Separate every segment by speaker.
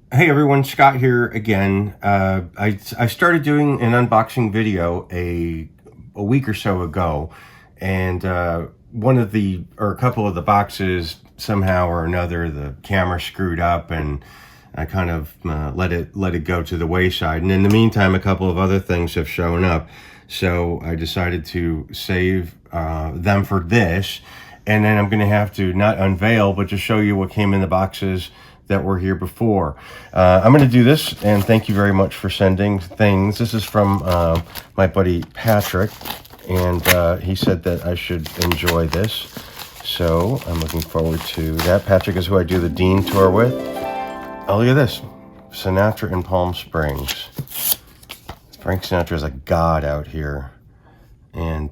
Speaker 1: Hey everyone, Scott here again. I started doing an unboxing video a week or so ago, and one of the or a couple of the boxes somehow or another the camera screwed up, and I kind of let it go to the wayside. And in the meantime, a couple of other things have shown up, so I decided to save them for this, and then I'm going to have to not unveil, but just show you what came in the boxes that were here before. I'm going to do this, and thank you very much for sending things. This is from my buddy Patrick, and he said that I should enjoy this. So I'm looking forward to that. Patrick is who I do the Dean tour with. Oh, look at this. Sinatra in Palm Springs. Frank Sinatra is a god out here. And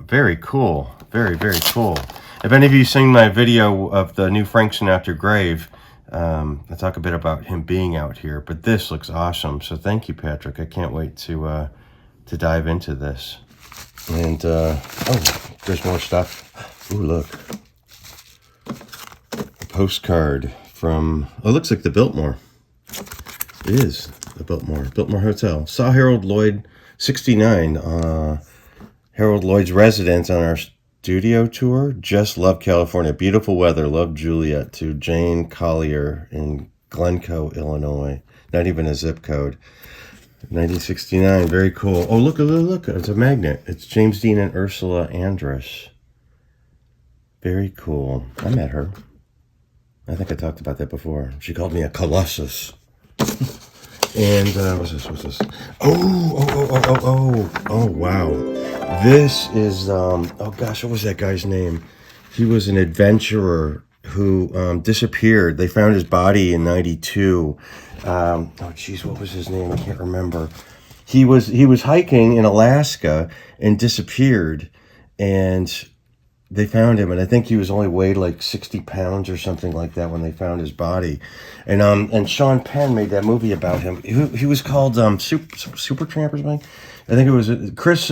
Speaker 1: very cool. Very, very cool. If any of you seen my video of the new Frank Sinatra grave, I talk a bit about him being out here, but this looks awesome. So thank you, Patrick. I can't wait to dive into this. And oh, there's more stuff. Ooh, look, a postcard from. Oh, it looks like the Biltmore. It is the Biltmore Hotel. Saw Harold Lloyd, 69. Harold Lloyd's residence on our studio tour. Just love California. Beautiful weather. Love Juliet. To Jane Collier in Glencoe, Illinois. Not even a zip code. 1969. Very cool. Oh, look. It's a magnet. It's James Dean and Ursula Andress. Very cool. I met her. I think I talked about that before. She called me a colossus. And what's this? Oh, wow. This is, oh gosh, what was that guy's name? He was an adventurer who disappeared. They found his body in 92. Oh geez, what was his name? I can't remember. He was hiking in Alaska and disappeared, and they found him, and I think he was only weighed like 60 pounds or something like that when they found his body. And Sean Penn made that movie about him. He was called Supertramp or something. I think it was Chris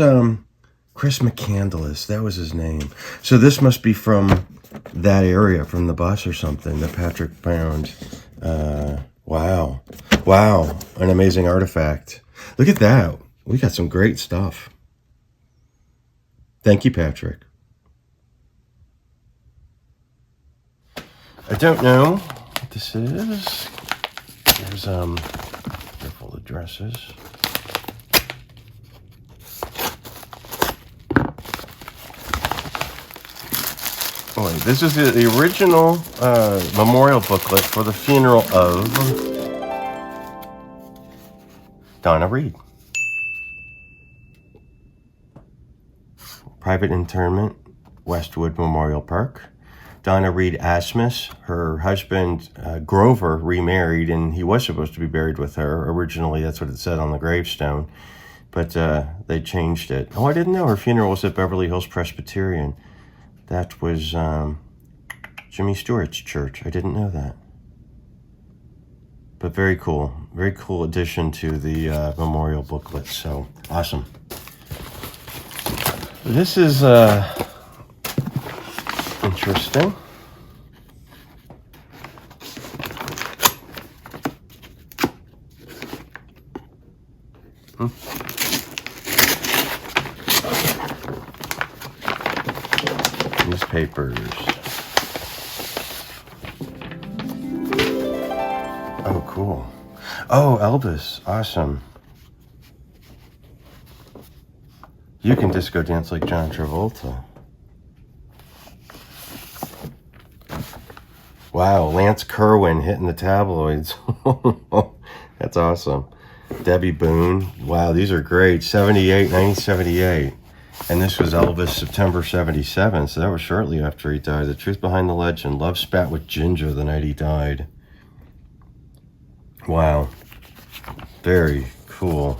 Speaker 1: McCandless. That was his name. So this must be from that area, from the bus or something that Patrick found. Wow, an amazing artifact. Look at that. We got some great stuff. Thank you, Patrick. I don't know what this is. There's careful addresses. Oh wait, this is the original memorial booklet for the funeral of Donna Reed. Private interment, Westwood Memorial Park. Donna Reed Asmus, her husband Grover remarried, and he was supposed to be buried with her. Originally, that's what it said on the gravestone, but they changed it. Oh, I didn't know her funeral was at Beverly Hills Presbyterian. That was Jimmy Stewart's church. I didn't know that. But very cool addition to the memorial booklet. So awesome. This is interesting. Newspapers. Oh, cool. Oh, Elvis. Awesome. You can disco dance like John Travolta. Wow, Lance Kerwin hitting the tabloids. That's awesome. Debbie Boone. Wow, these are great. 1978. And this was Elvis September 77, so that was shortly after he died. The truth behind the legend. Love spat with Ginger the night he died. Wow. Very cool.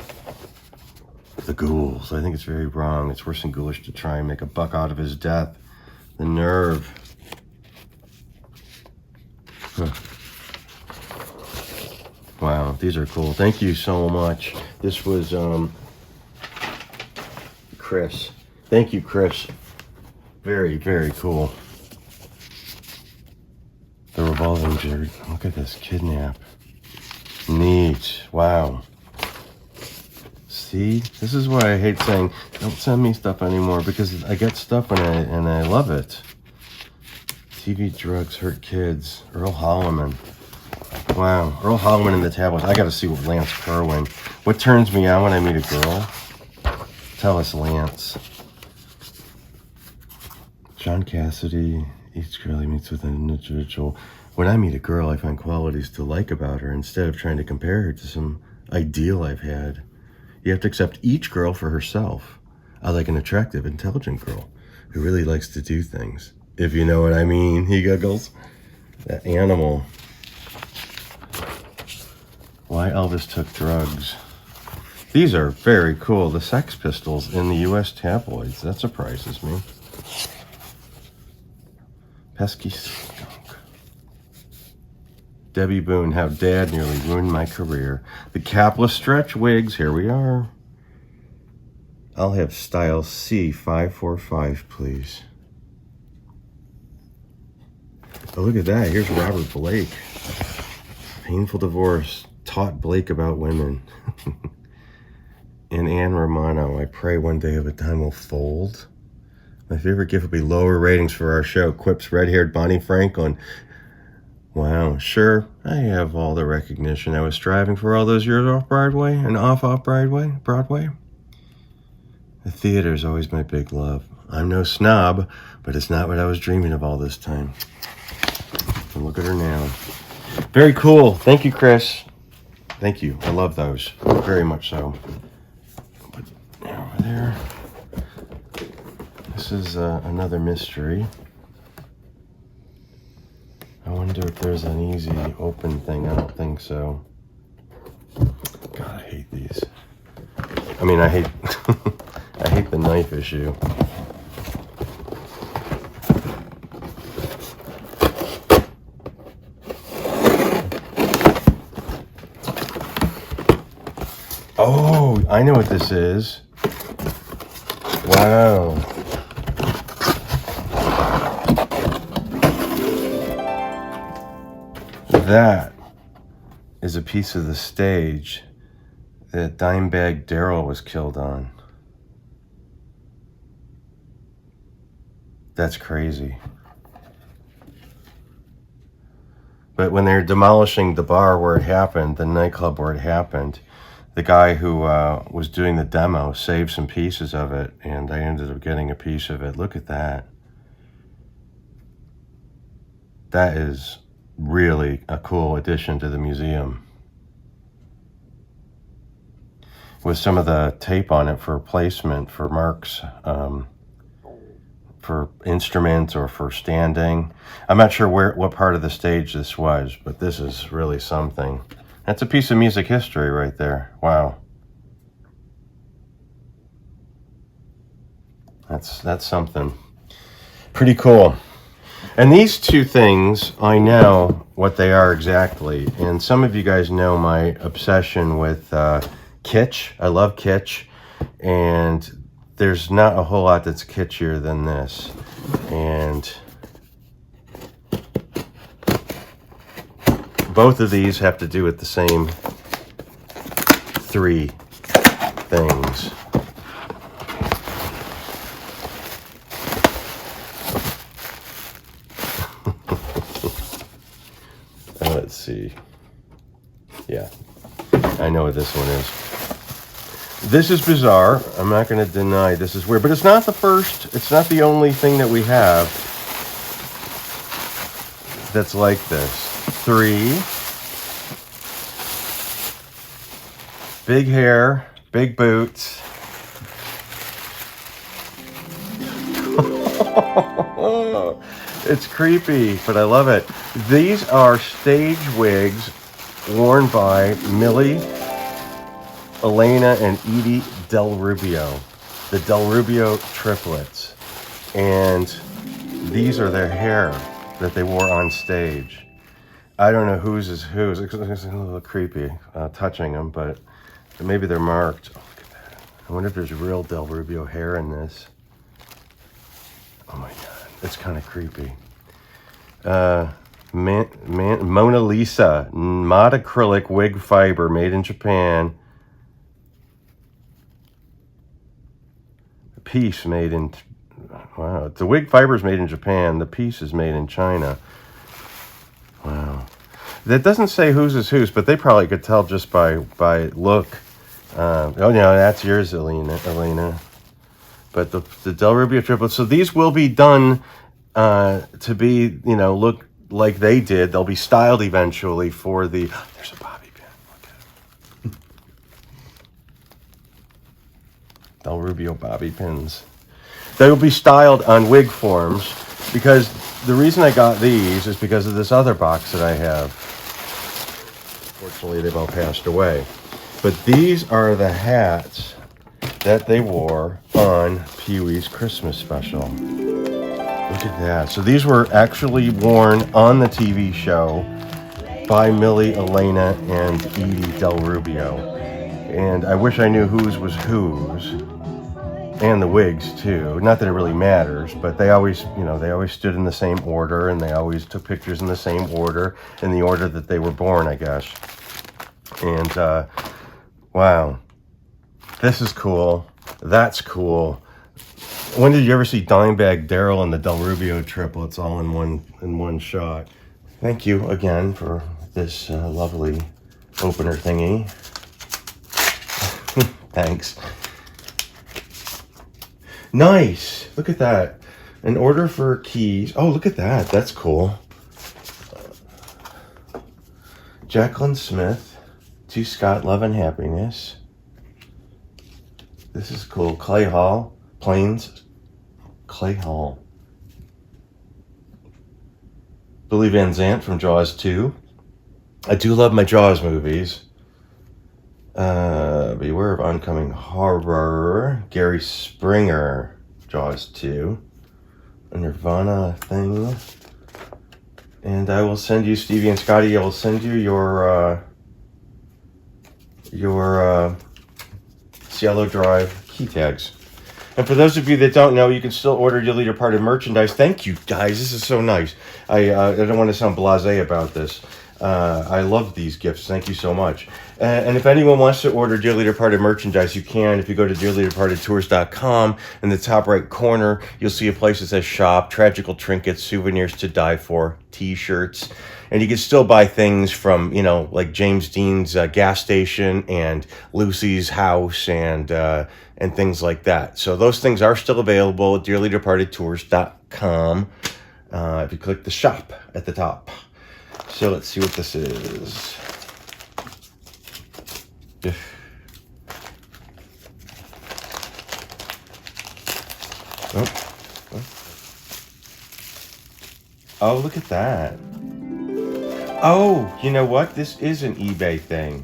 Speaker 1: The ghouls. I think it's very wrong. It's worse than ghoulish to try and make a buck out of his death. The nerve. Huh. Wow, these are cool. Thank you so much. This was Chris. Thank you, Chris. Very, very cool. The revolving jury. Look at this. Kidnap. Neat. Wow. See, this is why I hate saying, don't send me stuff anymore, because I get stuff and I love it. TV drugs hurt kids. Earl Holliman. Wow. Earl Holliman in the tablets. I got to see what Lance Kerwin. What turns me on when I meet a girl? Tell us, Lance. John Cassidy. Each girl he meets with an individual. When I meet a girl, I find qualities to like about her instead of trying to compare her to some ideal I've had. You have to accept each girl for herself. I like an attractive, intelligent girl who really likes to do things. If you know what I mean, he giggles. That animal. Why Elvis took drugs. These are very cool. The Sex Pistols in the U.S. tabloids. That surprises me. Pesky skunk. Debbie Boone, how Dad nearly ruined my career. The capless stretch wigs, here we are. I'll have style C545, please. Oh, look at that. Here's Robert Blake. Painful divorce taught Blake about women. And Anne Romano, I pray one day of a time will fold. My favorite gift would be lower ratings for our show. Quips red-haired Bonnie Franklin. Wow, sure, I have all the recognition I was striving for all those years off-Broadway and off-Broadway. The theater's always my big love. I'm no snob, but it's not what I was dreaming of all this time. And look at her now. Very cool. Thank you, Chris. Thank you. I love those. Very much so. But over there. This is another mystery. I wonder if there's an easy open thing. I don't think so. God, I hate these. I mean, I hate I hate the knife issue. Oh, I know what this is. Wow. That is a piece of the stage that Dimebag Darrell was killed on. That's crazy. But when they're demolishing the bar where it happened, the nightclub where it happened, the guy who was doing the demo saved some pieces of it, and I ended up getting a piece of it. Look at that. That is really a cool addition to the museum. With some of the tape on it for placement, for marks, for instruments or for standing. I'm not sure what part of the stage this was, but this is really something. That's a piece of music history right there. Wow. That's something. Pretty cool. And these two things, I know what they are exactly. And some of you guys know my obsession with kitsch. I love kitsch. And there's not a whole lot that's kitschier than this. And both of these have to do with the same three things. Let's see. Yeah, I know what this one is. This is bizarre. I'm not going to deny this is weird, but it's not the first. It's not the only thing that we have that's like this. 3. Big hair, big boots. It's creepy, but I love it. These are stage wigs worn by Millie, Elena, and Edie Del Rubio. The Del Rubio Triplets. And these are their hair that they wore on stage. I don't know whose is whose. It's a little creepy touching them, but maybe they're marked. Oh, look at that. I wonder if there's real Del Rubio hair in this. Oh my God. It's kind of creepy. Mona Lisa, mod acrylic wig fiber made in Japan. The piece made in, wow, the wig fiber is made in Japan. The piece is made in China. Wow. That doesn't say whose is whose, but they probably could tell just by look. Oh no, that's yours, Elena. But the Del Rubio triplets. So these will be done to be, you know, look like they did. They'll be styled eventually for the. There's a bobby pin. Look at it. Del Rubio bobby pins. They will be styled on wig forms, because the reason I got these is because of this other box that I have. Fortunately, they've all passed away. But these are the hats that they wore on Peewees Christmas special. Look at that. So these were actually worn on the TV show by Millie, Elena, and Edie Del Rubio. And I wish I knew whose was whose. And the wigs too. Not that it really matters, but they always, you know, they always stood in the same order, and they always took pictures in the same order, in the order that they were born, I guess. And wow, this is cool. That's cool. When did you ever see Dimebag Daryl and the Del Rubio triplets all in one shot? Thank you again for this lovely opener thingy. Thanks. Nice. Look at that. An order for keys. Oh, look at that. That's cool. Jacqueline Smith. To Scott, Love and Happiness. This is cool. Clay Hall. Plains. Clay Hall. Billy Van Zandt from Jaws 2. I do love my Jaws movies. Beware of Oncoming Horror. Gary Springer. Jaws 2. A Nirvana thing. And I will send you, Stevie and Scotty, I will send you your Cielo Drive key tags. And for those of you that don't know, you can still order Dearly Departed merchandise. Thank you, guys. This is so nice. I don't want to sound blasé about this. I love these gifts. Thank you so much. And if anyone wants to order Dearly Departed merchandise, you can. If you go to dearlydepartedtours.com, in the top right corner, you'll see a place that says shop, tragical trinkets, souvenirs to die for, t-shirts. And you can still buy things from, you know, like James Dean's gas station and Lucy's house and things like that. So those things are still available at dearlydepartedtours.com if you click the shop at the top. So let's see what this is. Oh, look at that. Oh, you know what? This is an eBay thing.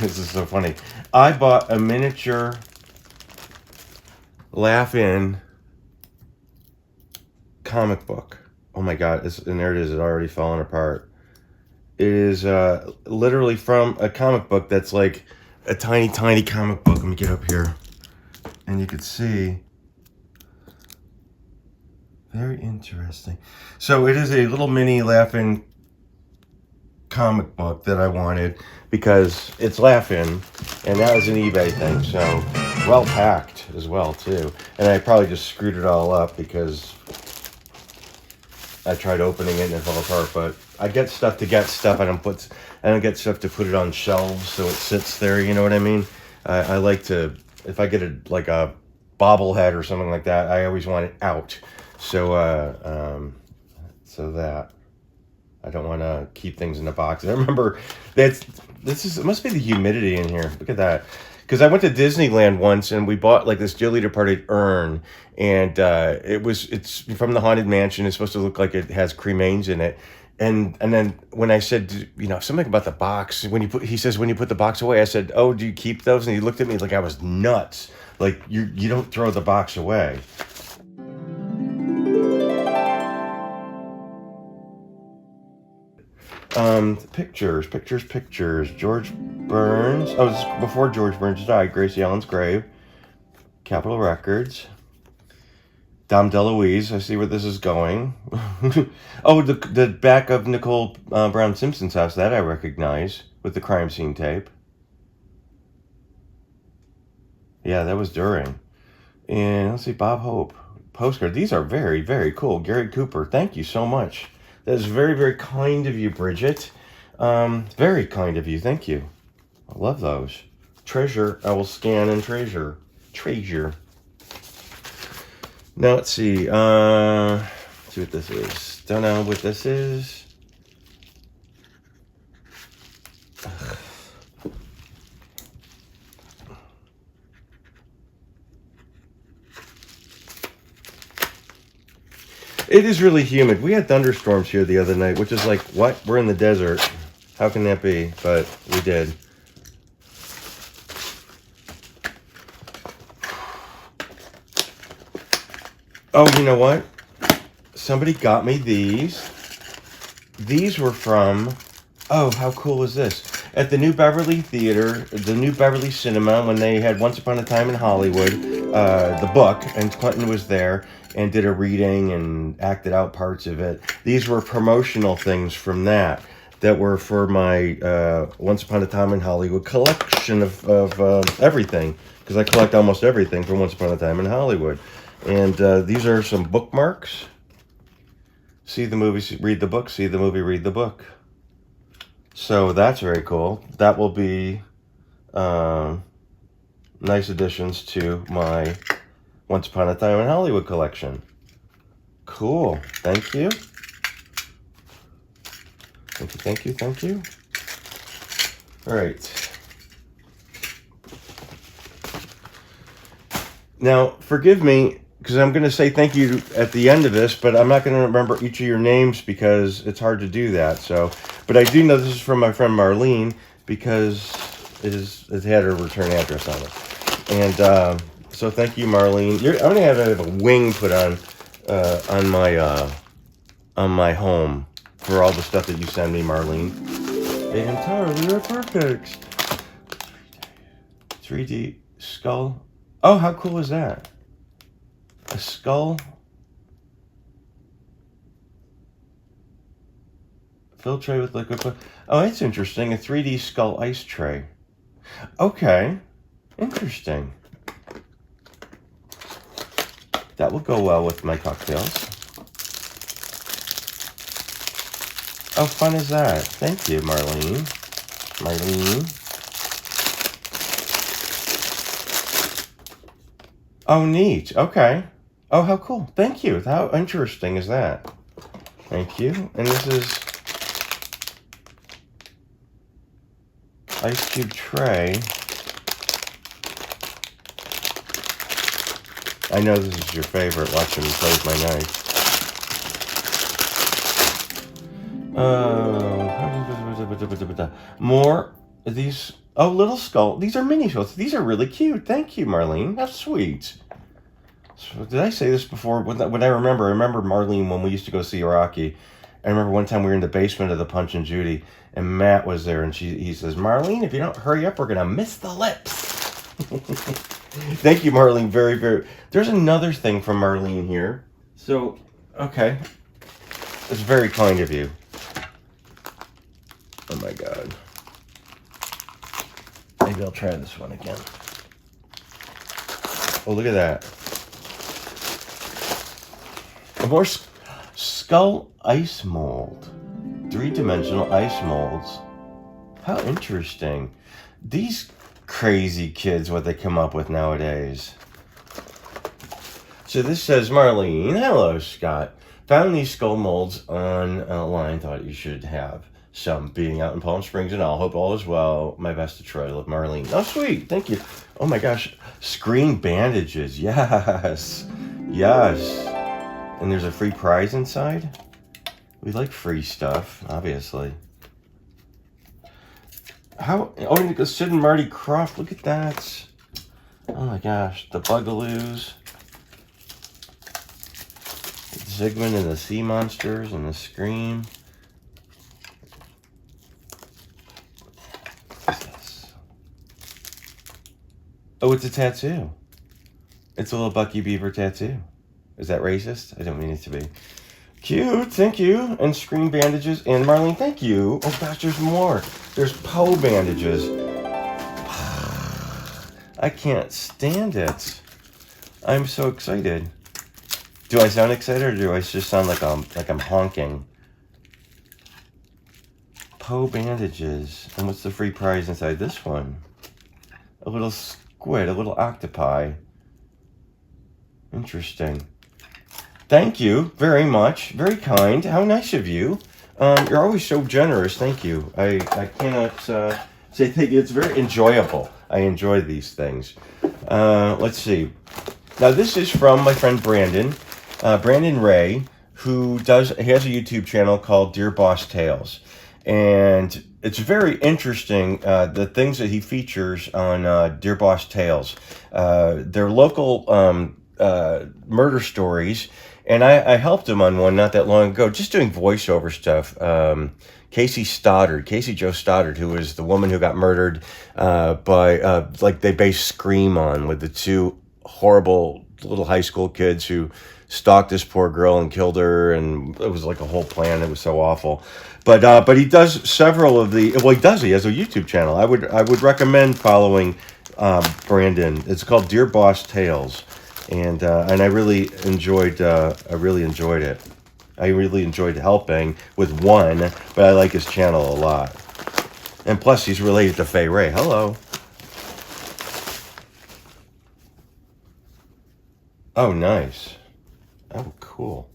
Speaker 1: This is so funny. I bought a miniature Laugh-In comic book. Oh my God, and there it is, it's already falling apart. It is literally from a comic book that's like a tiny, tiny comic book. Let me get up here. And you can see. Very interesting. So it is a little mini Laugh-In comic book that I wanted because it's Laugh-In, and that was an eBay thing. So well packed as well too. And I probably just screwed it all up because I tried opening it and it fell apart. But I get stuff to get stuff. I don't get stuff to put it on shelves so it sits there. You know what I mean? I like to, if I get a bobblehead or something like that, I always want it out. So so that I don't want to keep things in a box. I remember it must be the humidity in here. Look at that. Because I went to Disneyland once and we bought like this Dearly Departed urn, and it's from the Haunted Mansion. It's supposed to look like it has cremains in it. And then when I said, you know, something about the box, he says, when you put the box away, I said, oh, do you keep those? And he looked at me like I was nuts. Like you don't throw the box away. Pictures. George Burns. Oh, this is before George Burns died. Gracie Allen's grave. Capitol Records. Dom DeLuise, I see where this is going. Oh, the back of Nicole Brown Simpson's house, that I recognize, with the crime scene tape. Yeah, that was during. And let's see, Bob Hope. Postcard. These are very, very cool. Gary Cooper, thank you so much. That is very, very kind of you, Bridget. Very kind of you, thank you. I love those. Treasure, I will scan and treasure. Treasure. Now let's see. Let's see what this is. Don't know what this is. It is really humid. We had thunderstorms here the other night, which is like, what? We're in the desert. How can that be? But we did. Oh, you know what? Somebody got me these. These were from, oh, how cool is this? At the New Beverly Theater, the New Beverly Cinema, when they had Once Upon a Time in Hollywood, the book, and Clinton was there and did a reading and acted out parts of it. These were promotional things from that were for my Once Upon a Time in Hollywood collection of everything, because I collect almost everything from Once Upon a Time in Hollywood. And these are some bookmarks. See the movie, read the book. See the movie, read the book. So that's very cool. That will be nice additions to my Once Upon a Time in Hollywood collection. Cool. Thank you. Thank you, thank you, thank you. All right. Now, forgive me, because I'm going to say thank you at the end of this, but I'm not going to remember each of your names because it's hard to do that. So, but I do know this is from my friend Marlene because it had her return address on it. And so thank you, Marlene. I'm going to have a wing put on my home for all the stuff that you send me, Marlene. And Tara, we are perfect. 3D skull. Oh, how cool is that? A skull. Fill tray with liquid. Oh, that's interesting. A 3D skull ice tray. Okay. Interesting. That will go well with my cocktails. How fun is that? Thank you, Marlene. Marlene. Oh, neat. Okay. Oh, how cool. Thank you. How interesting is that? Thank you. And this is ice cube tray. I know this is your favorite, watching me play with my knife. More of these. Oh, little skull. These are mini skulls. These are really cute. Thank you, Marlene. That's sweet. So, did I say this before? When I remember Marlene when we used to go see Rocky. I remember one time we were in the basement of the Punch and Judy, and Matt was there, and he says, Marlene, if you don't hurry up, we're going to miss the lips. Thank you, Marlene. Very, very. There's another thing from Marlene here. So, okay. It's very kind of you. Oh, my God. Maybe I'll try this one again. Oh, look at that. A more skull ice mold. 3-dimensional ice molds. How interesting. These crazy kids, what they come up with nowadays. So this says, Marlene, hello, Scott. Found these skull molds online. Thought you should have some. Being out in Palm Springs and all. Hope all is well. My best to Troy. Love, Marlene. Oh, sweet. Thank you. Oh, my gosh. Screen bandages. Yes. Yes. And there's a free prize inside. We like free stuff, obviously. How? Oh, and Sid and Marty Krofft. Look at that. Oh, my gosh. The Bugaloos. Zygmunt and the Sea Monsters and the Scream. What's this? Oh, it's a tattoo. It's a little Bucky Beaver tattoo. Is that racist? I don't mean it to be. Cute, thank you. And screen bandages. And Marlene, thank you. Oh gosh, there's more. There's Poe bandages. I can't stand it. I'm so excited. Do I sound excited, or do I just sound like I'm honking? Poe bandages. And what's the free prize inside this one? A little squid, a little octopi. Interesting. Thank you very much. Very kind. How nice of you. You're always so generous. Thank you. I cannot say thank you. It's very enjoyable. I enjoy these things. Let's see. Now this is from my friend Brandon. Brandon Ray, who has a YouTube channel called Dear Boss Tales. And it's very interesting, the things that he features on Dear Boss Tales. They're local murder stories. And I helped him on one not that long ago, just doing voiceover stuff. Casey Jo Stoddard, who was the woman who got murdered by, like they based Scream on, with the two horrible little high school kids who stalked this poor girl and killed her, and it was like a whole plan. It was so awful. But he does several of the, well, he has a YouTube channel. I would recommend following Brandon. It's called Dear Boss Tales. And I really enjoyed it. I really enjoyed helping with one, but I like his channel a lot. And plus, he's related to Faye Ray. Hello. Oh, nice. Oh, cool.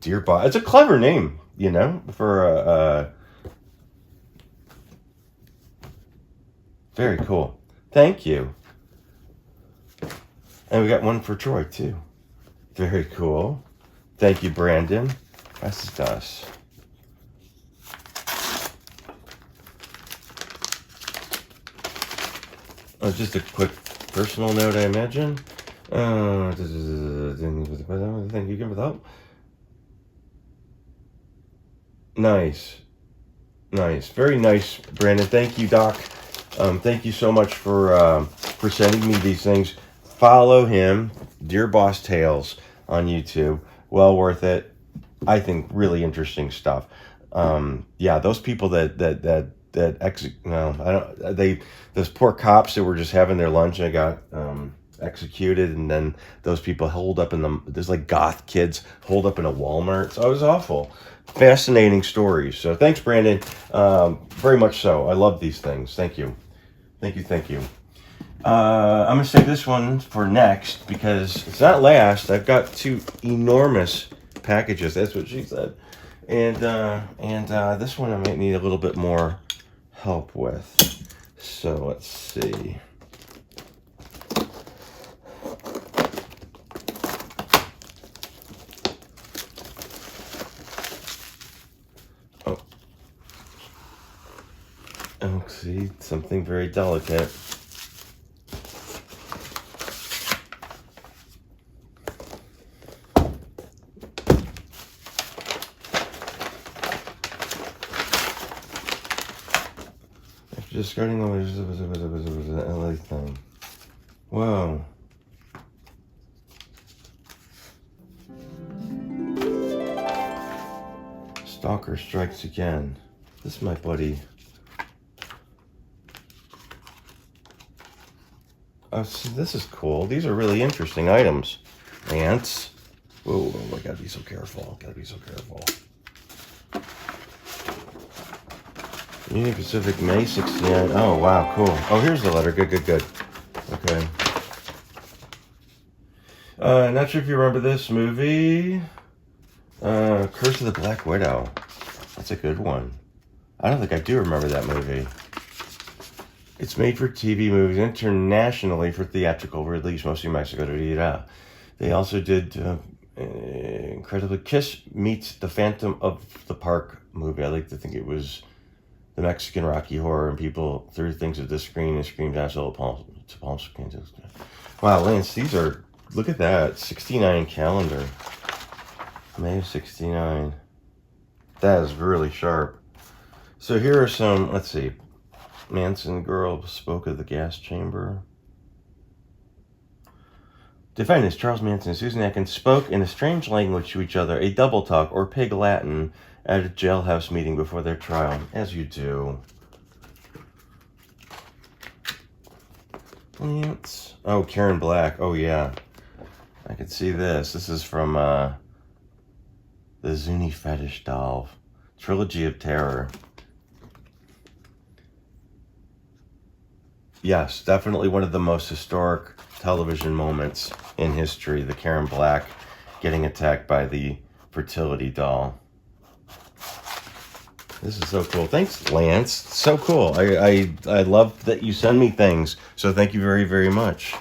Speaker 1: Dear Boss. It's a clever name, you know, for a... Very cool. Thank you. And we got one for Troy, too. Very cool. Thank you, Brandon. That's us. Oh, just a quick personal note, I imagine. Thank you again for the help. Nice. Nice. Very nice, Brandon. Thank you, Doc. Thank you so much for sending me these things. Follow him, Dear Boss Tales, on YouTube. Well worth it. I think really interesting stuff. Yeah, those people that those poor cops that were just having their lunch and got executed, and then those people holed up there's like goth kids holed up in a Walmart. So it was awful. Fascinating stories. So thanks, Brandon. Very much so. I love these things. Thank you. Thank you. I'm going to save this one for next because it's not last. I've got two enormous packages. That's what she said. And this one I might need a little bit more help with. So let's see. Oh, see, something very delicate. Just starting over an LA thing. Whoa. Stalker strikes again. This is my buddy. Oh, see, this is cool. These are really interesting items. Ants. Oh, I gotta be so careful. Union Pacific, May 69. Oh, wow, cool. Oh, here's the letter. Good. Okay. Not sure if you remember this movie. Curse of the Black Widow. That's a good one. I don't think I do remember that movie. It's made for TV movies internationally for theatrical release, mostly in Mexico. They also did incredibly Kiss meets the Phantom of the Park movie. I like to think it was the Mexican Rocky Horror, and people threw things at the screen and screamed out to Palm Springs. Wow, Lance, these are, look at that, 69 calendar. May of 69. That is really sharp. So here are some, let's see. Manson girl spoke of the gas chamber. Defendants Charles Manson and Susan Atkins spoke in a strange language to each other, a double talk or pig Latin, at a jailhouse meeting before their trial, as you do. Plants. Oh, Karen Black. Oh, yeah. I could see this. This is from the Zuni Fetish Doll. Trilogy of Terror. Yes, definitely one of the most historic television moments in history. The Karen Black getting attacked by the fertility doll. This is so cool. Thanks, Lance. So cool. I love that you send me things. So thank you very, very much.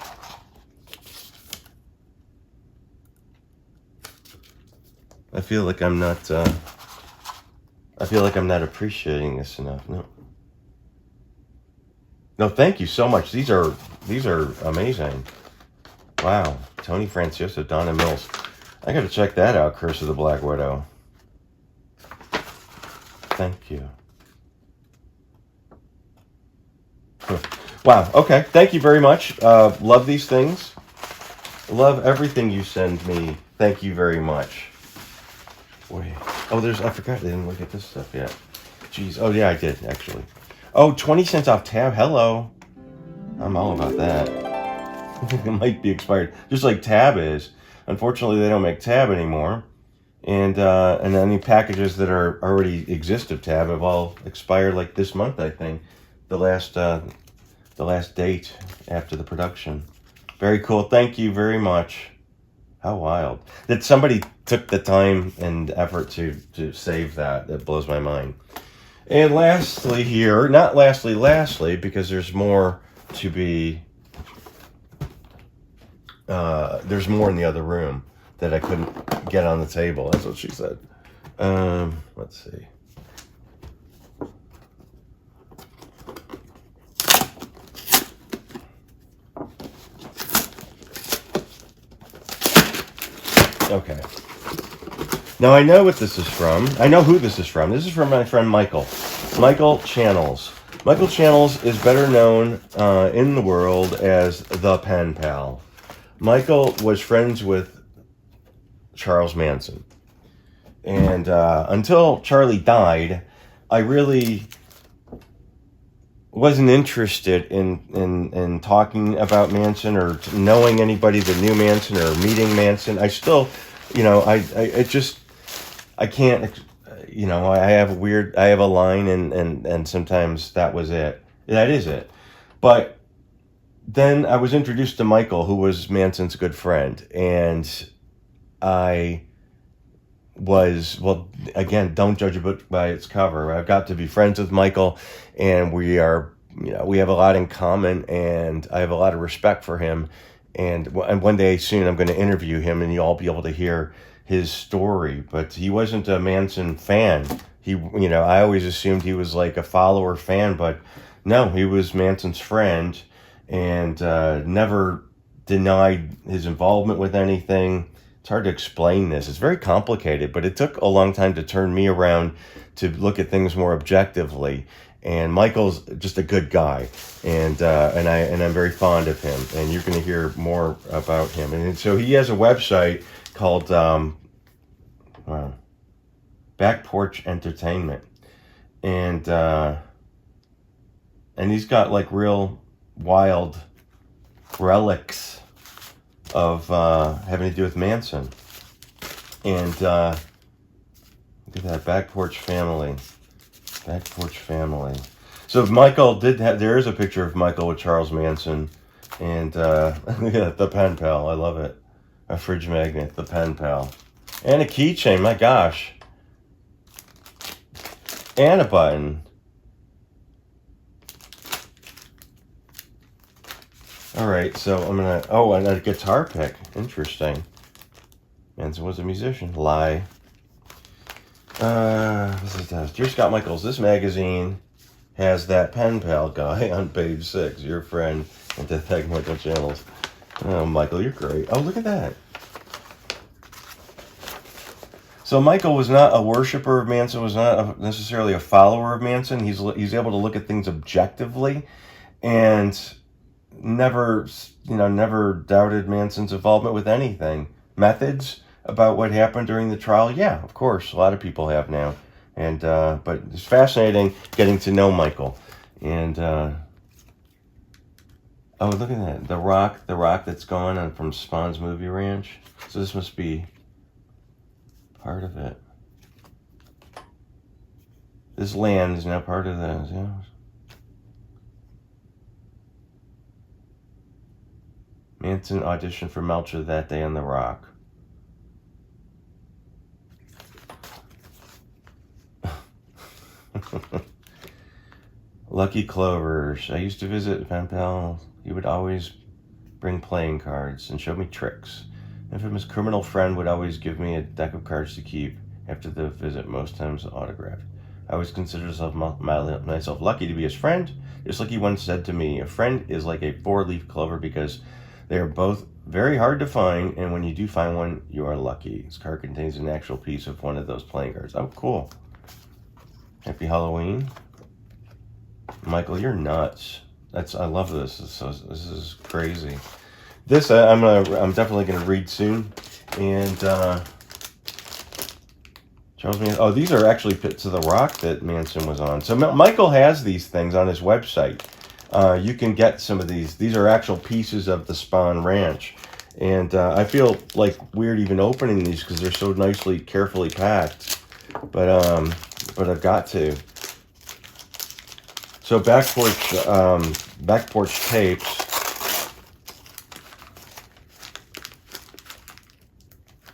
Speaker 1: I feel like I'm not appreciating this enough. No, thank you so much. These are amazing. Wow. Tony Franciosa, Donna Mills. I gotta check that out, Curse of the Black Widow. Thank you. Wow. Okay. Thank you very much. Love these things. Love everything you send me. Thank you very much. Wait. Oh, I forgot. I didn't look at this stuff yet. Jeez. Oh, yeah, I did, actually. Oh, 20 cents off Tab. Hello. I'm all about that. It might be expired. Just like Tab is. Unfortunately, they don't make Tab anymore. And any packages that are already exist of Tab have all expired like this month, I think. The last date after the production. Very cool. Thank you very much. How wild. That somebody took the time and effort to save that. That blows my mind. And lastly here, not lastly, because there's more to be, there's more in the other room that I couldn't get on the table. That's what she said. Let's see. Okay. Now I know what this is from. I know who this is from. This is from my friend Michael. Michael Channels. Michael Channels is better known in the world as the Pen Pal. Michael was friends with Charles Manson. And until Charlie died, I really wasn't interested in talking about Manson or knowing anybody that knew Manson or meeting Manson. I still, I can't, I have a line and sometimes that was it. That is it. But then I was introduced to Michael, who was Manson's good friend. And I was, well, again, don't judge a book by its cover. I've got to be friends with Michael, and we have a lot in common, and I have a lot of respect for him. And one day soon I'm going to interview him, and you'll all be able to hear his story. But he wasn't a Manson fan. I always assumed he was like a follower fan, but no, he was Manson's friend, and never denied his involvement with anything. It's hard to explain this. It's very complicated, but it took a long time to turn me around to look at things more objectively. And Michael's just a good guy, and I'm very fond of him. And you're going to hear more about him. And so he has a website called Back Porch Entertainment, and he's got like real wild relics of having to do with Manson. And look at that, Back Porch Family. Back Porch Family. So if Michael there is a picture of Michael with Charles Manson. And yeah, the Pen Pal, I love it. A fridge magnet, the Pen Pal. And a keychain, my gosh. And a button. Alright, so I'm gonna, and a guitar pick. Interesting. Manson was a musician. Lie. This is that. Dear Scott Michaels, this magazine has that Pen Pal guy on page 6, your friend, and to thank Michael Channels. Oh, Michael, you're great. Oh, look at that. So Michael was not a worshiper of Manson, was not necessarily a follower of Manson. He's able to look at things objectively, and never, never doubted Manson's involvement with anything. Methods about what happened during the trial, yeah, of course, a lot of people have now. And but it's fascinating getting to know Michael. And oh, look at that, the rock that's going on from Spawn's Movie Ranch. So this must be part of it. This land is now part of this, yeah. Manson auditioned for Melcher that day on the Rock. Lucky Clovers. I used to visit Van Pelt. He would always bring playing cards and show me tricks. Infamous criminal friend would always give me a deck of cards to keep after the visit, most times autographed. I always considered myself lucky to be his friend. Just like he once said to me, a friend is like a four-leaf clover because they are both very hard to find, and when you do find one, you are lucky. This card contains an actual piece of one of those playing cards. Oh, cool. Happy Halloween. Michael, you're nuts. I love this. This is crazy. This I'm definitely gonna read soon. And Charles Manson. Oh, these are actually Pits of the Rock that Manson was on. So Michael has these things on his website. You can get some of these. These are actual pieces of the Spawn Ranch. And I feel like weird even opening these because they're so nicely, carefully packed. But I've got to. So back porch tapes.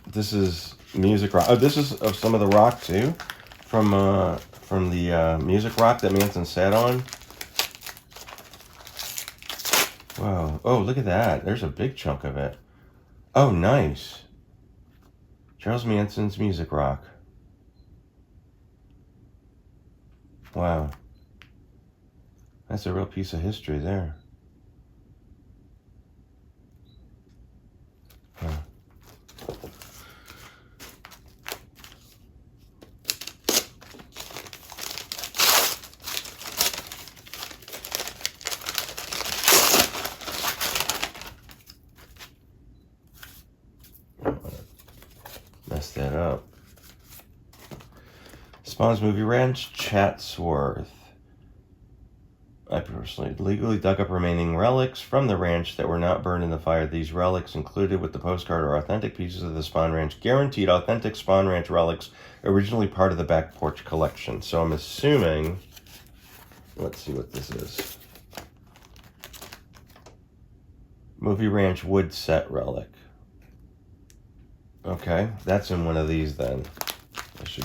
Speaker 1: This is music rock. Oh, this is of some of the rock too, from the music rock that Manson sat on. Wow. Oh, look at that. There's a big chunk of it. Oh, nice. Charles Manson's music rock. Wow. That's a real piece of history there. Huh. Mess that up. Spawn's Movie Ranch, Chatsworth. I personally legally dug up remaining relics from the ranch that were not burned in the fire. These relics included with the postcard are authentic pieces of the Spawn Ranch, guaranteed authentic Spawn Ranch relics, originally part of the back porch collection. So I'm assuming, let's see what this is. Movie Ranch wood set relic. Okay, that's in one of these then. I should...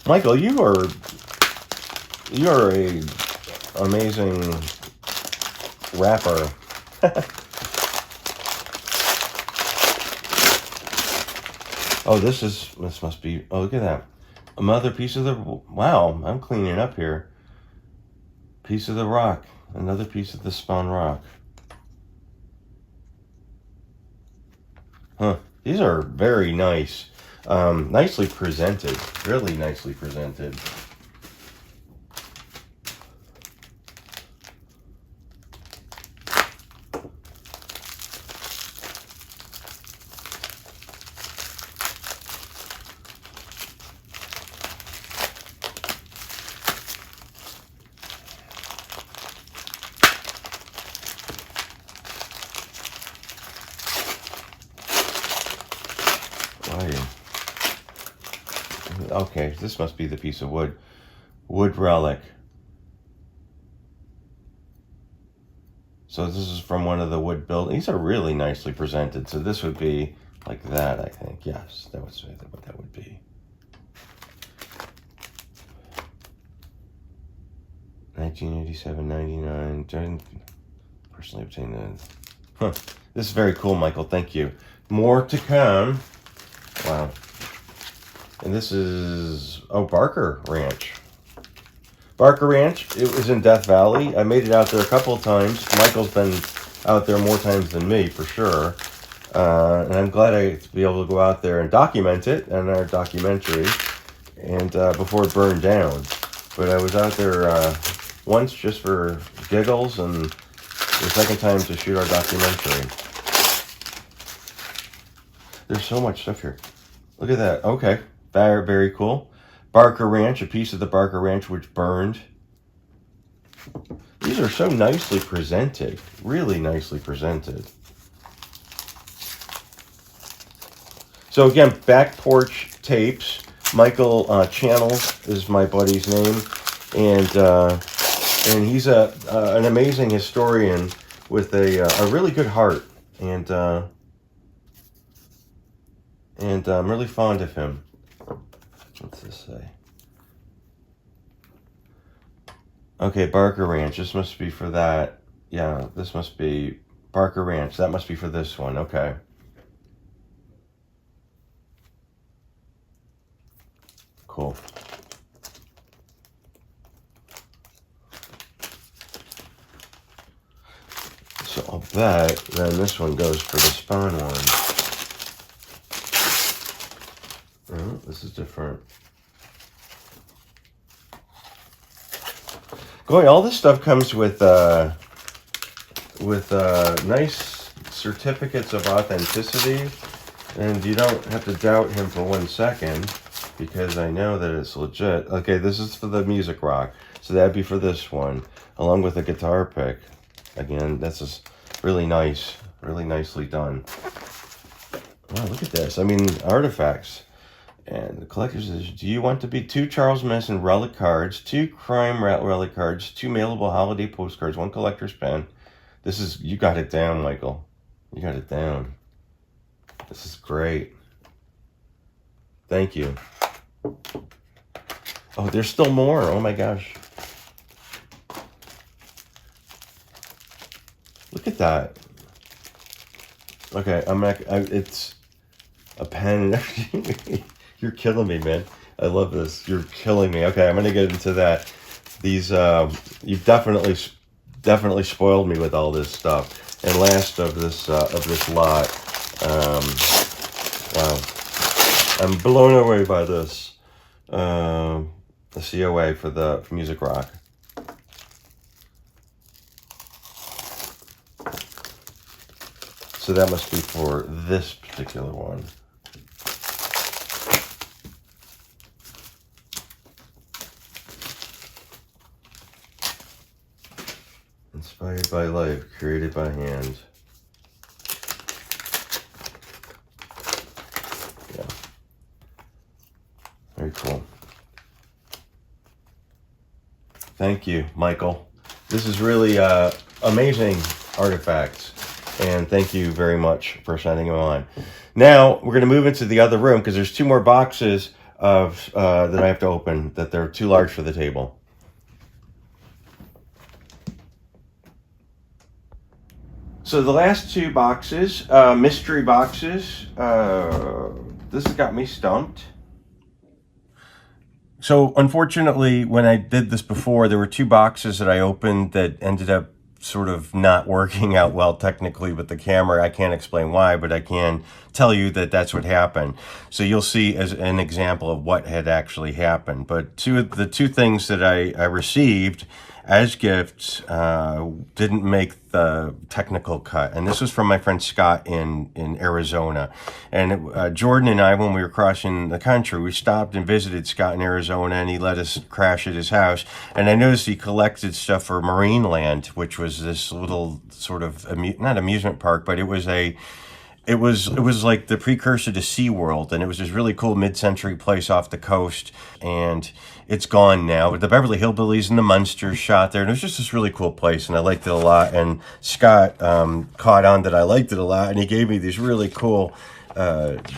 Speaker 1: Michael, you are a amazing rapper. Oh, this must be, oh, look at that. Another piece of the, wow, I'm cleaning up here. Piece of the rock. Another piece of the Spawn rock. Huh. These are very nice. Nicely presented. Really nicely presented. Okay, this must be the piece of wood. Wood relic. So this is from one of the wood buildings. These are really nicely presented. So this would be like that, I think. Yes, that was what that would be. 1987-99. Didn't personally obtain that. Huh. This is very cool, Michael. Thank you. More to come. Wow. And this is, oh, Barker Ranch. Barker Ranch, it was in Death Valley. I made it out there a couple of times. Michael's been out there more times than me, for sure. And I'm glad I get to be able to go out there and document it in our documentary, and before it burned down. But I was out there once just for giggles, and the second time to shoot our documentary. There's so much stuff here. Look at that. Okay. Very, very cool. Barker Ranch, a piece of the Barker Ranch which burned. These are so nicely presented. Really nicely presented. So again, Back Porch Tapes. Michael Channel is my buddy's name. And he's an amazing historian with a really good heart. And I'm really fond of him. What's this say? Okay, Barker Ranch. This must be for that. Yeah, this must be Barker Ranch. That must be for this one. Okay. Cool. So I'll bet then this one goes for the Spawn one. Oh, this is different. Boy, all this stuff comes with nice certificates of authenticity, and you don't have to doubt him for 1 second, because I know that it's legit. Okay, this is for the music rock, so that'd be for this one, along with a guitar pick. Again, that's just really nice, really nicely done. Wow, look at this. I mean, artifacts. And the collector's edition. Do you want to be 2 Charles Manson relic cards, 2 crime relic cards, 2 mailable holiday postcards, 1 collector's pen? This is, you got it down, Michael. You got it down. This is great. Thank you. Oh, there's still more. Oh my gosh. Look at that. Okay, I'm not, it's a pen. You're killing me, man. I love this. You're killing me. Okay, I'm gonna get into that. These, you've definitely spoiled me with all this stuff. And last of this lot, wow, I'm blown away by this. The COA for Music Rock. So that must be for this particular one. Inspired by life, created by hand. Yeah. Very cool. Thank you, Michael. This is really amazing artifacts. And thank you very much for sending them on. Now, we're going to move into the other room because there's 2 more boxes of that I have to open, that they're too large for the table. So the last 2 boxes, mystery boxes, this has got me stumped. So unfortunately, when I did this before, there were 2 boxes that I opened that ended up sort of not working out well technically with the camera. I can't explain why, but I can tell you that that's what happened. So you'll see as an example of what had actually happened. But the two things that I received as gifts didn't make the technical cut. And this was from my friend Scott in Arizona. And Jordan and I, when we were crossing the country, we stopped and visited Scott in Arizona, and he let us crash at his house. And I noticed he collected stuff for Marineland, which was this little sort of, not amusement park, but it was like the precursor to SeaWorld, and it was this really cool mid-century place off the coast, and it's gone now. But the Beverly Hillbillies and the Munsters shot there, and it was just this really cool place, and I liked it a lot. And Scott caught on that I liked it a lot, and he gave me these really cool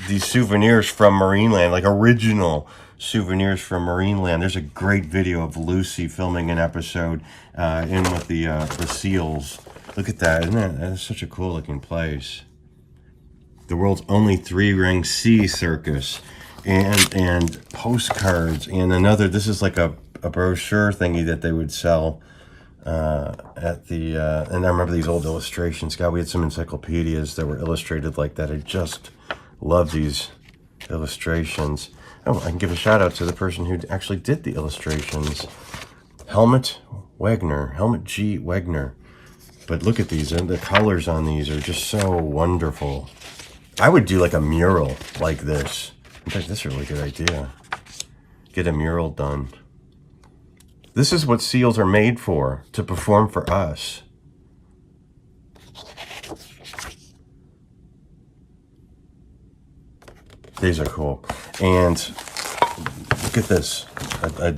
Speaker 1: these souvenirs from Marineland, like original souvenirs from Marineland. There's a great video of Lucy filming an episode in with the seals. Look at that, isn't that? That's such a cool looking place. The world's only 3-ring sea circus, and postcards, and another, this is like a brochure thingy that they would sell. at the, and I remember these old illustrations. God, we had some encyclopedias that were illustrated like that. I just love these illustrations. Oh, I can give a shout out to the person who actually did the illustrations. Helmut G. Wegner. But look at these, and the colors on these are just so wonderful. I would do like a mural like this. In fact, this is a really good idea. Get a mural done. This is what seals are made for, to perform for us. These are cool. And look at this. A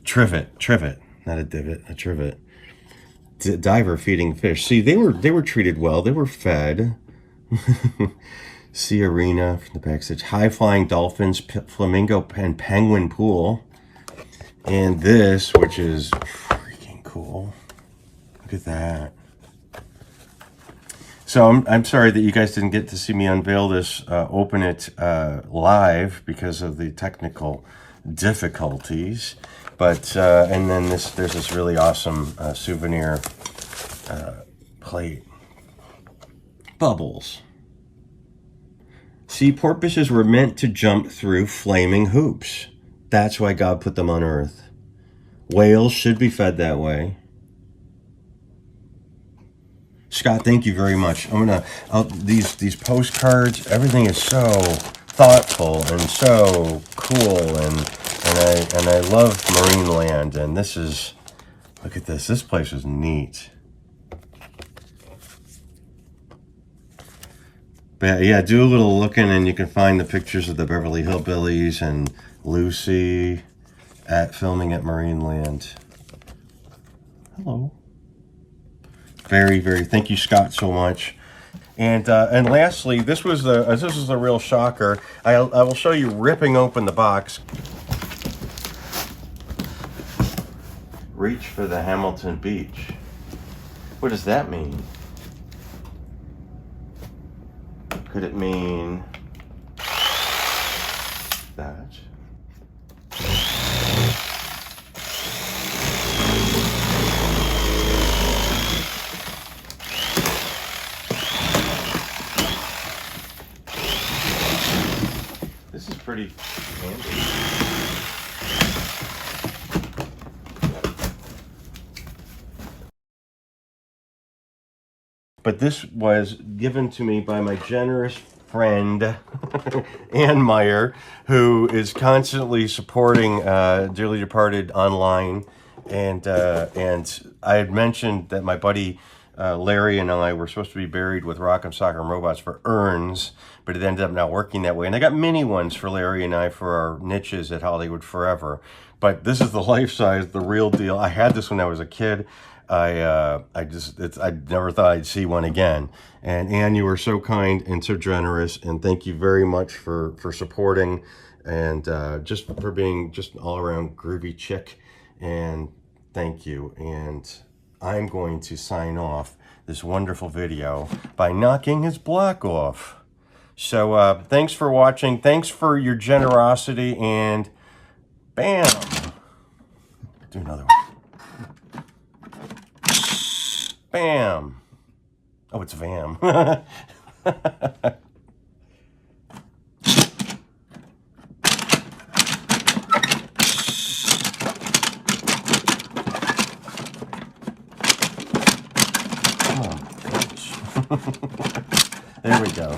Speaker 1: trivet, not a divot, a trivet. Diver feeding fish. See, they were treated well. They were fed. Sea arena from the backstage. High flying dolphins, flamingo and penguin pool. And this, which is freaking cool. Look at that. So I'm sorry that you guys didn't get to see me unveil this, open it live because of the technical difficulties. But and then there's this really awesome souvenir plate. Bubbles. See, porpoises were meant to jump through flaming hoops. That's why God put them on Earth. Whales should be fed that way. Scott, thank you very much. These postcards, everything is so thoughtful and so cool, and I love Marineland, and this is, look at this. This place is neat. But yeah, do a little looking and you can find the pictures of the Beverly Hillbillies and Lucy at filming at Marineland. Hello. Very, very, thank you, Scott, so much. And lastly, this was the real shocker. I will show you ripping open the box. Reach for the Hamilton Beach. What does that mean? Could it mean that? This is pretty handy. But this was given to me by my generous friend, Ann Meyer, who is constantly supporting Dearly Departed online. And I had mentioned that my buddy Larry and I were supposed to be buried with Rock'em Sock'em Robots for urns, but it ended up not working that way. And I got mini ones for Larry and I for our niches at Hollywood Forever. But this is the life size, the real deal. I had this when I was a kid. I never thought I'd see one again. And Ann, you were so kind and so generous, and thank you very much for supporting and just for being just an all-around groovy chick. And thank you. And I'm going to sign off this wonderful video by knocking his block off. So thanks for watching. Thanks for your generosity, and bam. Do another one. Bam. Oh, it's Vam. Oh, gosh. There we go.